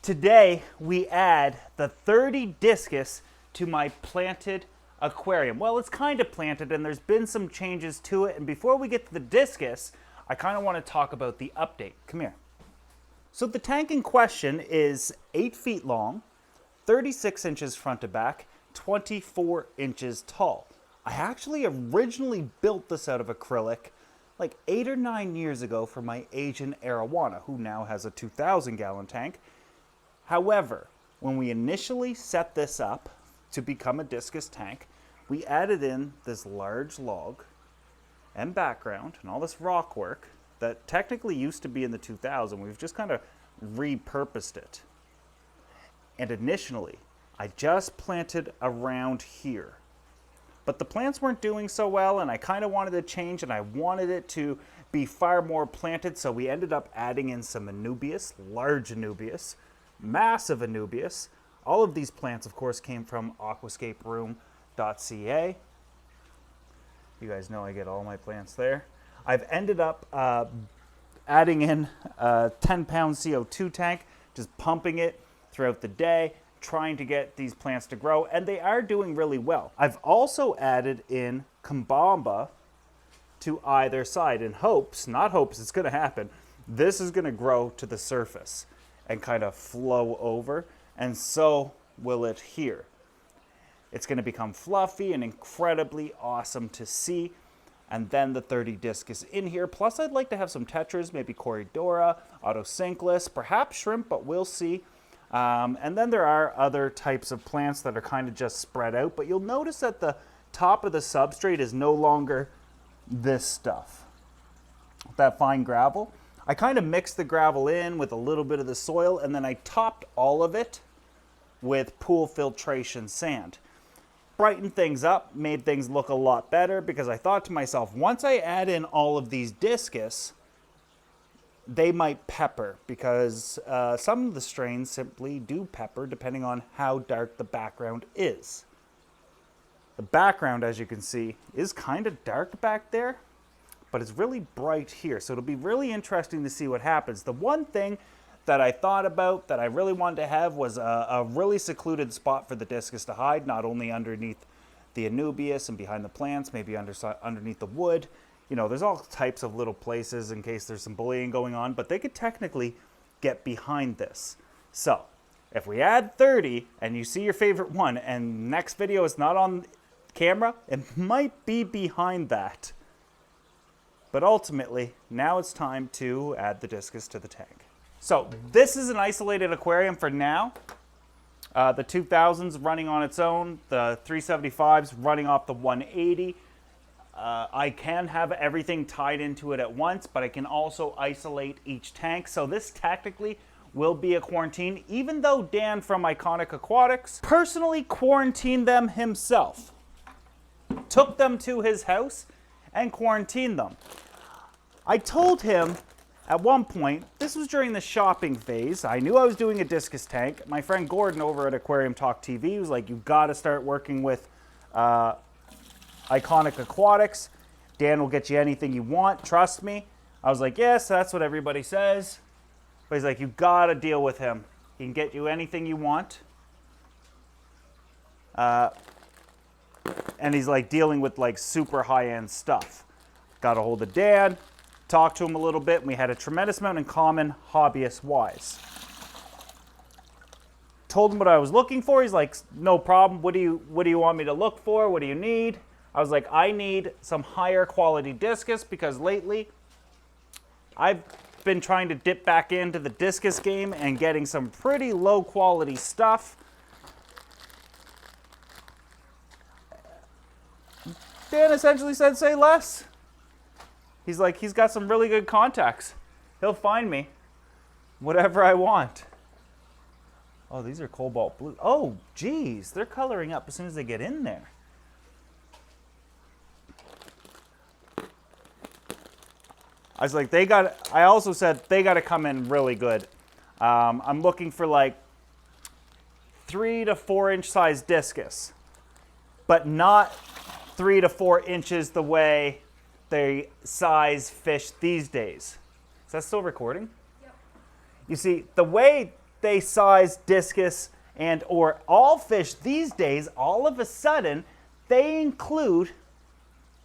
Today we add the 30 discus to my planted aquarium. Well, it's kind of planted and there's been some changes to it. And before we get to the discus, I kind of want to talk about the update. Come here. So the tank in question is 8 feet long, 36 inches front to back, 24 inches tall. I actually originally built this out of acrylic like 8 or 9 years ago for my agent Arowana, who now has a 2,000 gallon tank. However, when we initially set this up to become a discus tank, we added in this large log and background and all this rock work that technically used to be in the 2000. We've just kind of repurposed it. And initially, I just planted around here. But the plants weren't doing so well and I kind of wanted to change and I wanted it to be far more planted, so we ended up adding in some Anubias, large Anubias, massive Anubias. All of these plants, of course, came from aquascaperoom.ca. You guys know I get all my plants there. I've ended up adding in a 10-pound CO2 tank, just pumping it throughout the day, trying to get these plants to grow, and they are doing really well. I've also added in Kambamba to either side in hopes, not hopes, it's going to happen, this is going to grow to the surface and kind of flow over, and so will it here. It's going to become fluffy and incredibly awesome to see. And then the 30 discus in here. Plus I'd like to have some tetras, maybe Corydora, autosynclus, perhaps shrimp, but we'll see. And then there are other types of plants that are kind of just spread out, but you'll notice that the top of the substrate is no longer this stuff, that fine gravel. I kind of mixed the gravel in with a little bit of the soil, and then I topped all of it with pool filtration sand. Brightened things up, made things look a lot better, because I thought to myself, once I add in all of these discus, they might pepper, because some of the strains simply do pepper depending on how dark the background is. The background, as you can see, is kind of dark back there, but it's really bright here. So it'll be really interesting to see what happens. The one thing that I thought about that I really wanted to have was a really secluded spot for the discus to hide, not only underneath the Anubias and behind the plants, maybe underneath the wood. You know, there's all types of little places in case there's some bullying going on, but they could technically get behind this. So if we add 30 and you see your favorite one and next video is not on camera, it might be behind that. But ultimately, now it's time to add the discus to the tank. So this is an isolated aquarium for now. The 2000's running on its own, the 375's running off the 180. I can have everything tied into it at once, but I can also isolate each tank. So this technically will be a quarantine, even though Dan from Iconic Aquatics personally quarantined them himself. Took them to his house and quarantined them. I told him at one point, this was during the shopping phase, I knew I was doing a discus tank. My friend Gordon over at Aquarium Talk TV was like, you've got to start working with Iconic Aquatics. Dan will get you anything you want, trust me. I was like, yes, that's what everybody says. But he's like, you've got to deal with him. He can get you anything you want. And he's like dealing with like super high-end stuff. Got a hold of Dan. Talked to him a little bit, and we had a tremendous amount in common hobbyist-wise. Told him what I was looking for. He's like, no problem. What do you want me to look for? What do you need? I was like, I need some higher quality discus, because lately I've been trying to dip back into the discus game and getting some pretty low quality stuff. Dan essentially said, say less. He's like, he's got some really good contacts. He'll find me whatever I want. Oh, these are cobalt blue. Oh, geez, they're coloring up as soon as they get in there. I was like, I also said they got to come in really good. I'm looking for like 3 to 4 inch size discus, but not 3 to 4 inches the way they size fish these days. Is that still recording? Yep. You see, the way birthday size discus and or all fish these days, all of a sudden, they include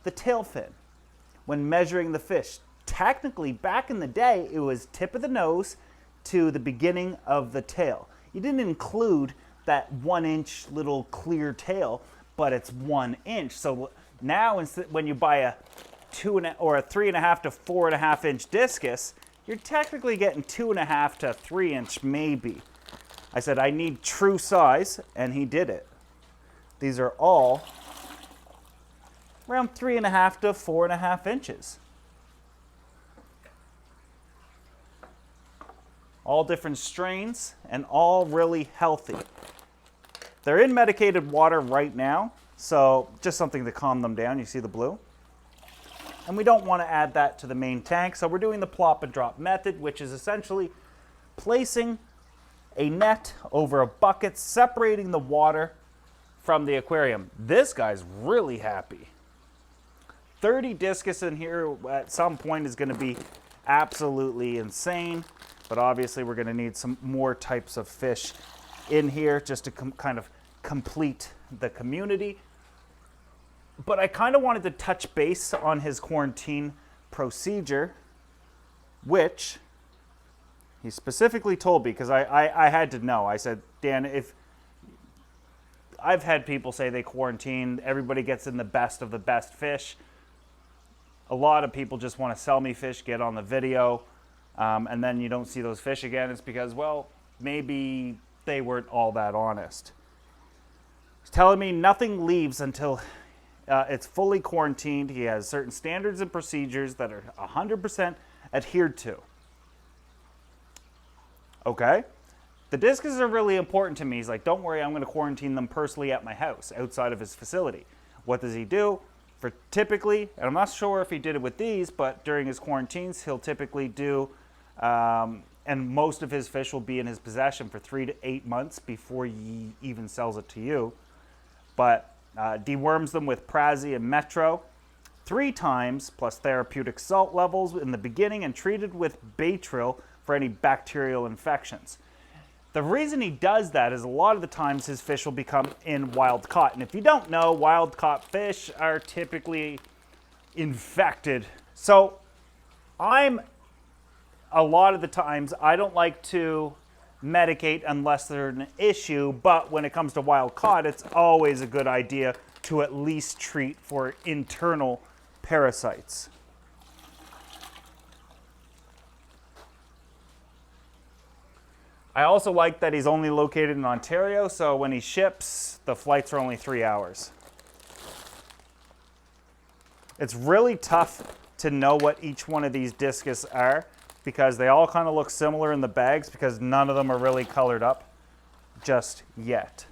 the tail fin when measuring the fish. Technically, back in the day, it was tip of the nose to the beginning of the tail. You didn't include that 1 inch little clear tail, but it's 1 inch. So now when you buy a 3.5 to 4.5 inch discus, you're technically getting 2.5 to 3 inch maybe. I said I need true size, and he did it. These are all around 3.5 to 4.5 inches. All different strains and all really healthy. They're in medicated water right now, so just something to calm them down. You see the blue? And we don't want to add that to the main tank, so we're doing the plop and drop method, which is essentially placing a net over a bucket, separating the water from the aquarium. This guy's really happy. 30 discus in here at some point is going to be absolutely insane, but obviously we're going to need some more types of fish in here just to kind of complete the community. But I kind of wanted to touch base on his quarantine procedure, which he specifically told me, because I had to know. I said, Dan, if I've had people say they quarantine, everybody gets in the best of the best fish. A lot of people just want to sell me fish, get on the video, and then you don't see those fish again. It's because, well, maybe they weren't all that honest. He's telling me nothing leaves until it's fully quarantined. He has certain standards and procedures that are 100% adhered to. Okay? The discus are really important to me. He's like, don't worry, I'm going to quarantine them personally at my house, outside of his facility. What does he do? For typically, and I'm not sure if he did it with these, but during his quarantines, he'll typically do, and most of his fish will be in his possession for 3 to 8 months before he even sells it to you. But deworms them with Prazi and Metro 3 times, plus therapeutic salt levels in the beginning, and treated with Baytril for any bacterial infections. The reason he does that is a lot of the times his fish will become in wild caught. And if you don't know, wild caught fish are typically infected. So a lot of the times, I don't like to medicate unless there's an issue, but when it comes to wild caught, it's always a good idea to at least treat for internal parasites. I also like that he's only located in Ontario, so when he ships, the flights are only 3 hours. It's really tough to know what each one of these discus are because they all kind of look similar in the bags because none of them are really colored up just yet.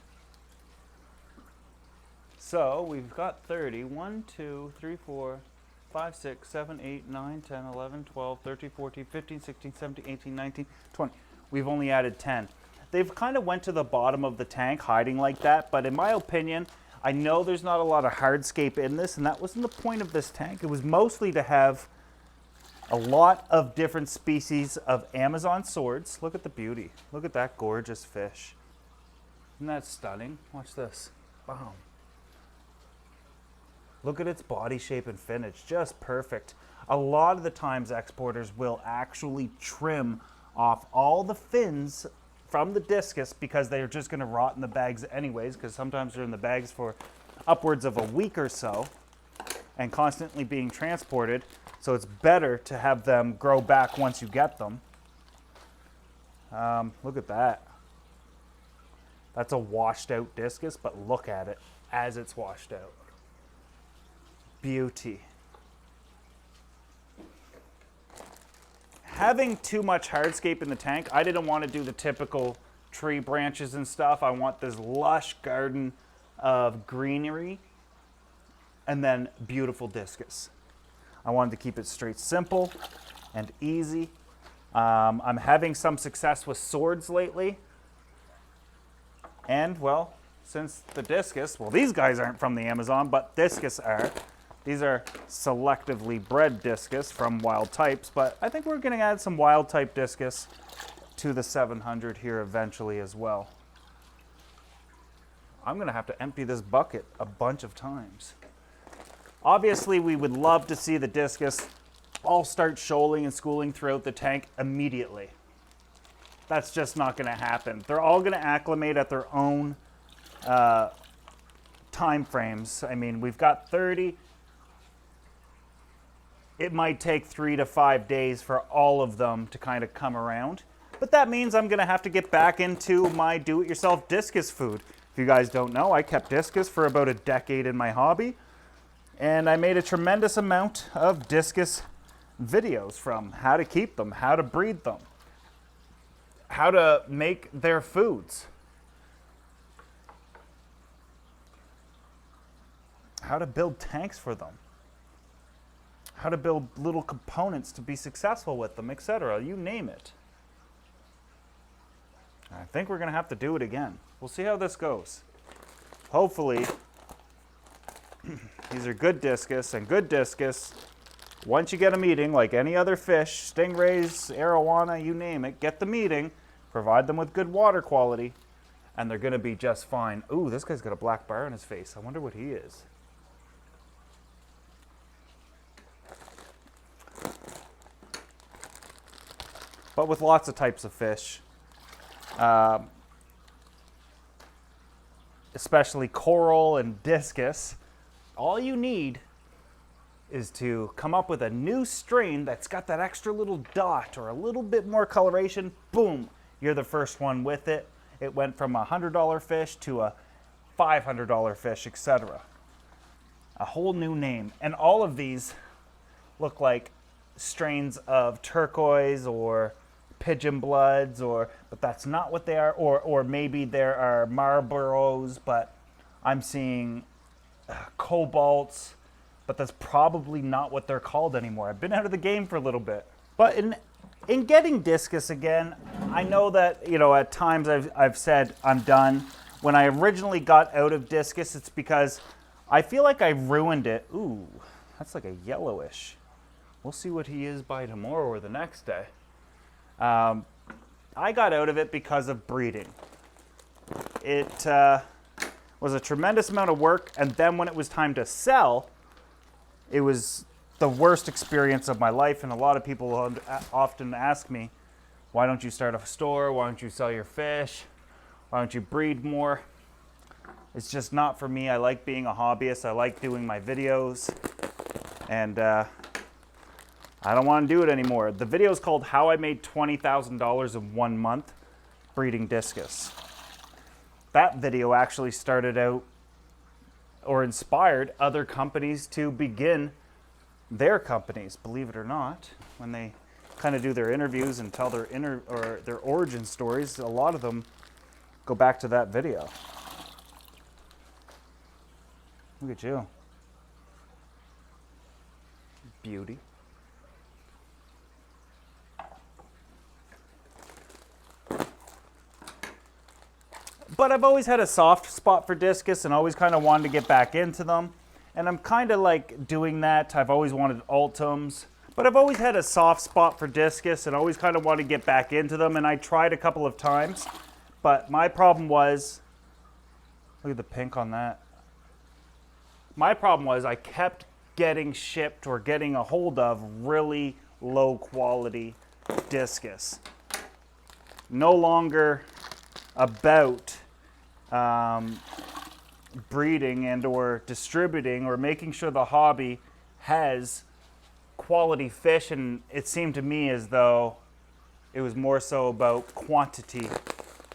So we've got 30. 1, 2, 3, 4, 5, 6, 7, 8, 9, 10, 11, 12, 13, 14, 15, 16, 17, 18, 19, 20. We've only added 10. They've kind of went to the bottom of the tank hiding like that, but in my opinion, I know there's not a lot of hardscape in this, and that wasn't the point of this tank. It was mostly to have a lot of different species of Amazon swords. Look at the beauty. Look at that gorgeous fish. Isn't that stunning? Watch this. Boom. Look at its body shape and fin. It's just perfect. A lot of the times exporters will actually trim off all the fins from the discus because they're just going to rot in the bags anyways, because sometimes they're in the bags for upwards of a week or so and constantly being transported. So it's better to have them grow back once you get them. Look at that. That's a washed out discus, but look at it as it's washed out. Beauty. Having too much hardscape in the tank, I didn't want to do the typical tree branches and stuff. I want this lush garden of greenery and then beautiful discus. I wanted to keep it straight simple and easy. I'm having some success with swords lately. And, well, since the discus, well, these guys aren't from the Amazon, but discus are. These are selectively bred discus from wild types, but I think we're going to add some wild type discus to the 700 here eventually as well. I'm gonna have to empty this bucket a bunch of times. Obviously, we would love to see the discus all start shoaling and schooling throughout the tank immediately. That's just not gonna happen. They're all gonna acclimate at their own time frames. I mean, we've got 30. It might take 3 to 5 days for all of them to kind of come around. But that means I'm gonna have to get back into my do-it-yourself discus food. If you guys don't know, I kept discus for about a decade in my hobby. And I made a tremendous amount of discus videos, from how to keep them, how to breed them, how to make their foods, how to build tanks for them, how to build little components to be successful with them, etc. You name it. I think we're gonna have to do it again. We'll see how this goes. Hopefully, these are good discus, and good discus, once you get them eating, like any other fish, stingrays, arowana, you name it, get them eating, provide them with good water quality, and they're gonna be just fine. Ooh, this guy's got a black bar on his face. I wonder what he is. But with lots of types of fish, especially coral and discus, all you need is to come up with a new strain that's got that extra little dot or a little bit more coloration. Boom, you're the first one with it. It went from a $100 fish to a $500 fish, etc. A whole new name. And all of these look like strains of turquoise or pigeon bloods, but that's not what they are. Or maybe there are Marlboros, but I'm seeing cobalts, but that's probably not what they're called anymore. I've been out of the game for a little bit. But in getting discus again, I know that, you know, at times I've said I'm done. When I originally got out of discus, it's because I feel like I ruined it. Ooh, that's like a yellowish. We'll see what he is by tomorrow or the next day. I got out of it because of breeding. It was a tremendous amount of work, and then when it was time to sell, it was the worst experience of my life. And a lot of people often ask me, why don't you start a store? Why don't you sell your fish? Why don't you breed more? It's just not for me. I like being a hobbyist. I like doing my videos, and I don't want to do it anymore. The video is called How I Made $20,000 in 1 month Breeding Discus. That video actually started out or inspired other companies to begin their companies, believe it or not. When they kind of do their interviews and tell their origin stories, a lot of them go back to that video. Look at you. Beauty. But I've always had a soft spot for discus and always kind of wanted to get back into them. And I'm kind of like doing that. I've always wanted ultims. But I've always had a soft spot for discus and always kind of wanted to get back into them. And I tried a couple of times. But my problem was, look at the pink on that. My problem was I kept getting shipped or getting a hold of really low quality discus. No longer about breeding and or distributing or making sure the hobby has quality fish, and it seemed to me as though it was more so about quantity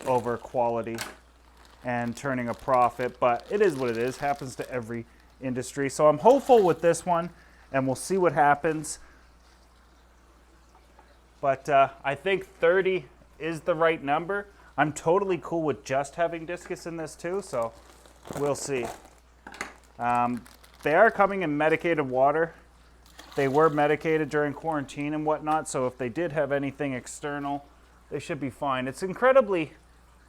over quality and turning a profit. But it is what it is, happens to every industry. So I'm hopeful with this one, and we'll see what happens. But I think 30 is the right number. I'm totally cool with just having discus in this too, so we'll see. They are coming in medicated water. They were medicated during quarantine and whatnot, so if they did have anything external, they should be fine. It's incredibly,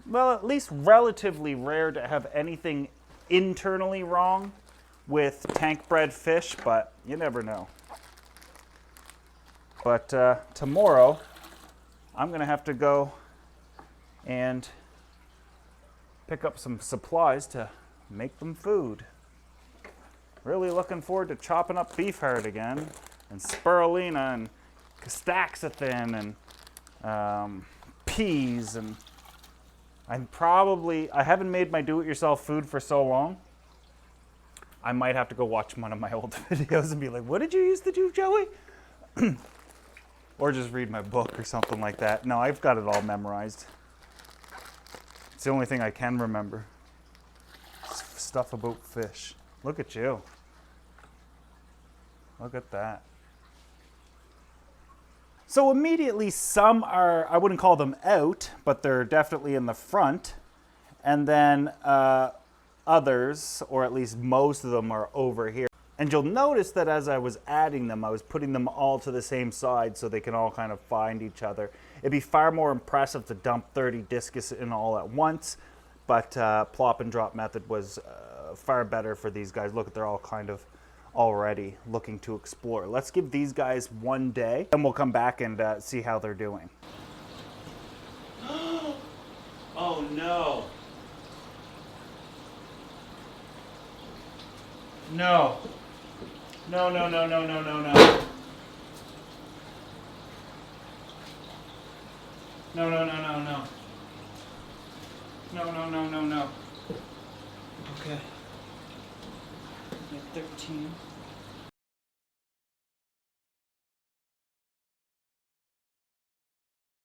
well, at least relatively rare to have anything internally wrong with tank-bred fish, but you never know. But tomorrow, I'm gonna have to go and pick up some supplies to make them food. Really looking forward to chopping up beef heart again, and spirulina and castaxanthin and peas, and I haven't made my do-it-yourself food for so long. I might have to go watch one of my old videos and be like, what did you used to do, Joey? Or just read my book or something like that. No, I've got it all memorized. It's the only thing I can remember. Stuff about fish. Look at you. Look at that. So immediately some are, I wouldn't call them out, but they're definitely in the front. And then others, or at least most of them, are over here. And you'll notice that as I was adding them, I was putting them all to the same side so they can all kind of find each other. It'd be far more impressive to dump 30 discus in all at once, but plop and drop method was far better for these guys. Look, they're all kind of already looking to explore. Let's give these guys one day, and we'll come back and see how they're doing. Oh no. No. No, no, no, no, no, no, no. No, no, no, no, no. No, no, no, no, no. Okay. 13.